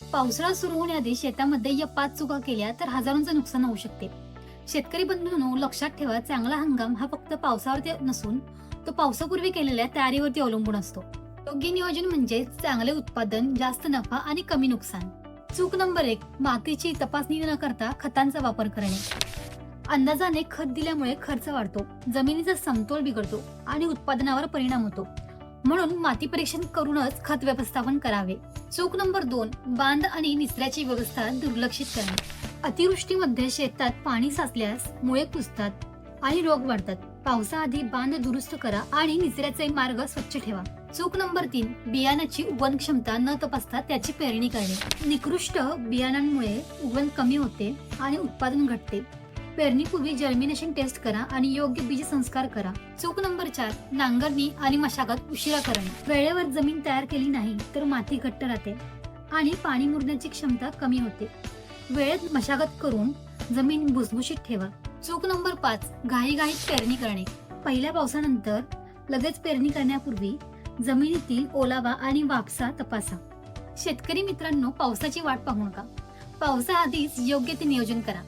पावसाळा सुरू होण्याआधी शेतामध्ये या 5 चुका केल्या तर हजारोंचं नुकसान होऊ शकते. शेतकरी बंधूंनो, लक्षात ठेवा, चांगला हंगाम हा फक्त पावसावरती नसून तो पावसापूर्वी केलेल्या तयारीवरती अवलंबून असतो. योग्य नियोजन म्हणजे चांगले उत्पादन, जास्त नफा आणि कमी नुकसान. चूक नंबर 1, मातीची तपासणी न करता खतांचा वापर करणे. अंदाजाने खत दिल्यामुळे खर्च वाढतो, जमिनीचा समतोल बिघडतो आणि उत्पादनावर परिणाम होतो. म्हणून माती परीक्षण करूनच खत व्यवस्थापन करावे. चूक नंबर 2, बांध आणि निचऱ्याची व्यवस्था दुर्लक्षित करणे. अतिवृष्टीमध्ये शेतात पाणी साचल्यास मुळे कुजतात आणि रोग वाढतात. पावसाआधी बांध दुरुस्त करा आणि निचऱ्याचे मार्ग स्वच्छ ठेवा. चूक नंबर 3, बियाण्याची उगवण क्षमता न तपासता त्याची पेरणी करणे. निकृष्ट बियाणांमुळे उगवण कमी होते आणि उत्पादन घटते. पेरणीपूर्वी जर्मिनेशन टेस्ट करा आणि योग्य बीज संस्कार करा. चूक नंबर 4, नांगरणी आणि मशागत उशिरा करणे. वेळेवर जमीन तयार केली नाही तर माती घट्ट राहते आणि पाणी मुरण्याची क्षमता कमी होते. वेळेत मशागत करून जमीन भुसभुशीत ठेवा. चूक नंबर 5, घाईघाईत पेरणी करणे. पहिल्या पावसानंतर लगेच पेरणी करण्यापूर्वी जमिनीतील ओलावा आणि वापसा तपासा. शेतकरी मित्रांनो, पावसाची वाट पाहू नका. पावसाआधीच योग्य ते नियोजन करा.